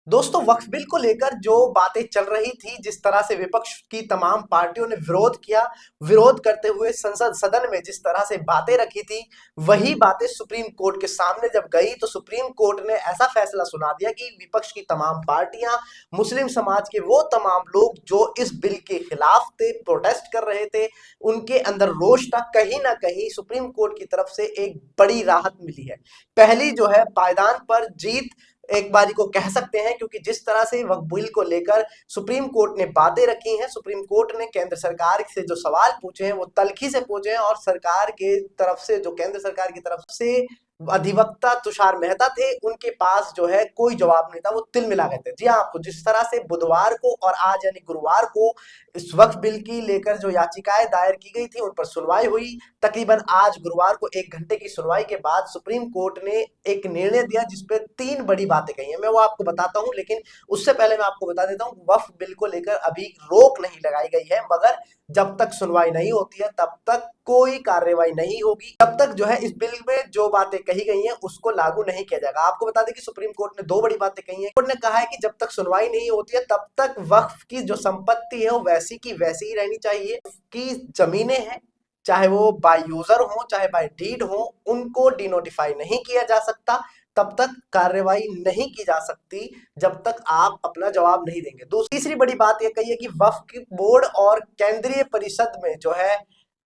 दोस्तों, वक्फ बिल को लेकर जो बातें चल रही थी, जिस तरह से विपक्ष की तमाम पार्टियों ने विरोध किया, विरोध करते हुए संसद सदन में जिस तरह से बातें रखी थी, वही बातें सुप्रीम कोर्ट के सामने जब गई तो सुप्रीम कोर्ट ने ऐसा फैसला सुना दिया कि विपक्ष की तमाम पार्टियां, मुस्लिम समाज के वो तमाम लोग जो इस बिल के खिलाफ थे, प्रोटेस्ट कर रहे थे, उनके अंदर रोष था। कहीं ना कहीं सुप्रीम कोर्ट की तरफ से एक बड़ी राहत मिली है। पहली जो है पायदान पर जीत एक बारी को कह सकते हैं, क्योंकि जिस तरह से वक्फ बिल को लेकर सुप्रीम कोर्ट ने बातें रखी हैं, सुप्रीम कोर्ट ने केंद्र सरकार से जो सवाल पूछे हैं वो तल्खी से पूछे हैं, और सरकार के तरफ से जो केंद्र सरकार की तरफ से अधिवक्ता तुषार मेहता थे, उनके पास जो है कोई जवाब नहीं था, वो तिल मिला गए थे। जी हाँ, आपको जिस तरह से बुधवार को और आज यानी गुरुवार को इस वक्फ बिल की लेकर जो याचिकाएं दायर की गई थी उन पर सुनवाई हुई। तकरीबन आज गुरुवार को 1 घंटे की सुनवाई के बाद सुप्रीम कोर्ट ने एक निर्णय दिया जिसपे 3 बड़ी बातें कही हैं। मैं वो आपको बताता हूं, लेकिन उससे पहले मैं आपको बता देता हूं वक्फ बिल को लेकर अभी रोक नहीं लगाई गई है, मगर जब तक सुनवाई नहीं होती है तब तक कोई कार्रवाई नहीं होगी, तब तक जो है इस बिल में जो बातें कही गई हैं उसको लागू नहीं किया जाएगा। आपको बता दें कि सुप्रीम कोर्ट ने 2 बड़ी बातें कही हैं। कोर्ट ने कहा है कि जब तक सुनवाई नहीं होती है तब तक वक्फ की जो संपत्ति है वो वैसी की वैसी ही रहनी चाहिए। की जमीनें हैं, चाहे वो बाय यूजर हो चाहे बाय डीड हो, उनको डिनोटिफाई नहीं किया जा सकता, तब तक कार्रवाई नहीं की जा सकती जब तक आप अपना जवाब नहीं देंगे। तीसरी बड़ी बात यह कही है कि वक्फ बोर्ड और केंद्रीय परिषद में जो है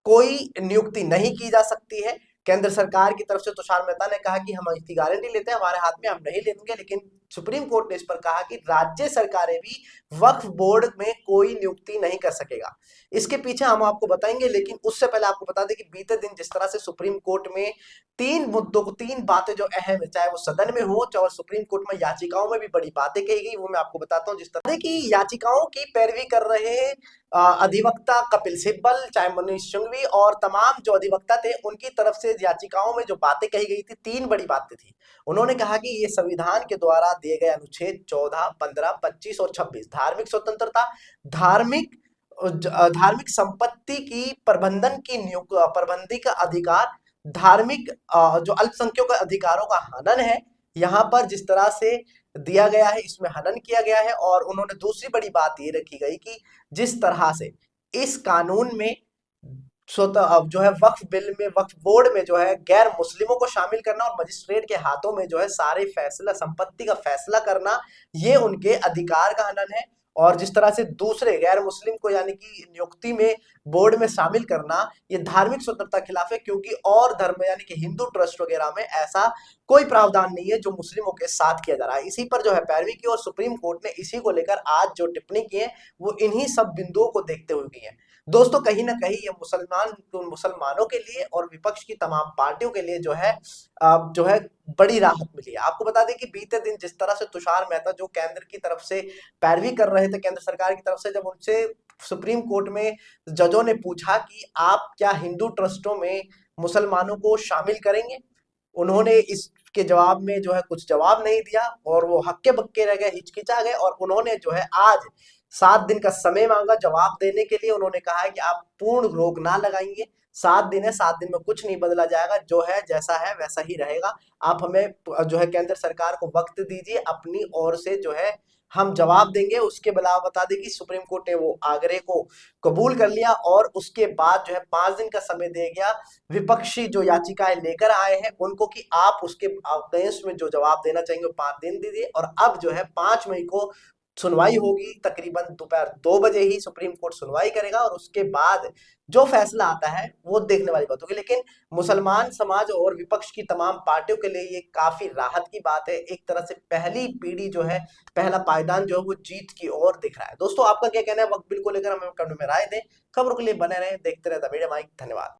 कोई नियुक्ति नहीं की जा सकती है। केंद्र सरकार की तरफ से तुषार मेहता ने कहा कि हम इसकी गारंटी लेते हैं, हमारे हाथ में हम नहीं लेंगे, लेकिन सुप्रीम कोर्ट ने इस पर कहा कि राज्य सरकारें भी वक्फ बोर्ड में कोई नियुक्ति नहीं कर सकेगा। इसके पीछे हम आपको बताएंगे, लेकिन उससे पहले आपको बता दें कि बीते दिन जिस तरह से सुप्रीम कोर्ट में 3 मुद्दों को 3 बातें जो अहम है, चाहे वो सदन में हो चाहे सुप्रीम कोर्ट में याचिकाओं में भी बड़ी बातें कही गई, वो मैं आपको बताता हूँ। जिस तरह की याचिकाओं की पैरवी कर रहे अधिवक्ता कपिल सिब्बल, चाहे मनीष सिंघवी और तमाम जो अधिवक्ता थे, उनकी तरफ से याचिकाओं में जो बातें कही गई थी, 3 बड़ी बातें थी। उन्होंने कहा कि ये संविधान के द्वारा दिए गए अनुच्छेद 14, 15, 25 और 26 धार्मिक स्वतंत्रता, धार्मिक धार्मिक संपत्ति की प्रबंधन की प्रबंधी का अधिकार, धार्मिक जो अल्पसंख्यकों के अधिकारों का हनन है, यहाँ पर जिस तरह से दिया गया है इसमें हनन किया गया है। और उन्होंने दूसरी बड़ी बात ये रखी गई कि जिस तरह से इस कानून में स्वतः अब जो है वक्फ बिल में वक्फ बोर्ड में जो है गैर मुस्लिमों को शामिल करना और मजिस्ट्रेट के हाथों में जो है सारे फैसला संपत्ति का फैसला करना, ये उनके अधिकार का हनन है। और जिस तरह से दूसरे गैर मुस्लिम को यानी कि नियुक्ति में बोर्ड में शामिल करना, ये धार्मिक स्वतंत्रता के खिलाफ है, क्योंकि और धर्म यानी कि हिंदू ट्रस्ट वगैरह में ऐसा कोई प्रावधान नहीं है जो मुस्लिमों के साथ किया जा रहा है। इसी पर जो है पैरवी की और सुप्रीम कोर्ट ने इसी को लेकर आज जो टिप्पणी की है वो इन्हीं सब बिंदुओं को देखते हुए की है। दोस्तों, कहीं ना कहीं ये मुसलमानों के लिए और विपक्ष की तमाम पार्टियों के लिए जो है बड़ी राहत मिली है। आपको बता दें कि बीते दिन जिस तरह से तुषार मेहता जो केंद्र की तरफ से पैरवी कर रहे थे, केंद्र सरकार की तरफ से, जब उनसे सुप्रीम कोर्ट में जजों ने पूछा कि आप क्या हिंदू ट्रस्टों में मुसलमानों को शामिल करेंगे, उन्होंने इसके जवाब में जो है कुछ जवाब नहीं दिया और वो हक्के बक्के रह गए, हिचकिचा गए। और उन्होंने जो है आज 7 दिन का समय मांगा जवाब देने के लिए। उन्होंने कहा है कि आप पूर्ण रोक ना लगाएंगे, 7 दिन है, 7 दिन में कुछ नहीं बदला जाएगा, जो है जैसा है वैसा ही रहेगा। आप हमें जो है केंद्र सरकार को वक्त दीजिए, अपनी ओर से जो है हम जवाब देंगे। उसके अलावा बता दें कि सुप्रीम कोर्ट ने वो आग्रह को कबूल कर लिया और उसके बाद जो है 5 दिन का समय दे गया विपक्षी जो याचिकाएं लेकर आए हैं उनको कि आप उसके अगेंस्ट में जो जवाब देना चाहेंगे 5 दिन दीजिए। और अब जो है 5 मई को सुनवाई होगी, तकरीबन दोपहर 2 बजे ही सुप्रीम कोर्ट सुनवाई करेगा और उसके बाद जो फैसला आता है वो देखने वाली बात होगी। लेकिन मुसलमान समाज और विपक्ष की तमाम पार्टियों के लिए ये काफी राहत की बात है। एक तरह से पहली पीढ़ी जो है, पहला पायदान जो है वो जीत की ओर दिख रहा है। दोस्तों, आपका क्या कहना है वक्फ बिल को लेकर, हमें कमेंट में राय दें। खबरों के लिए बने रहें, देखते रहे द मीडिया माइक। धन्यवाद।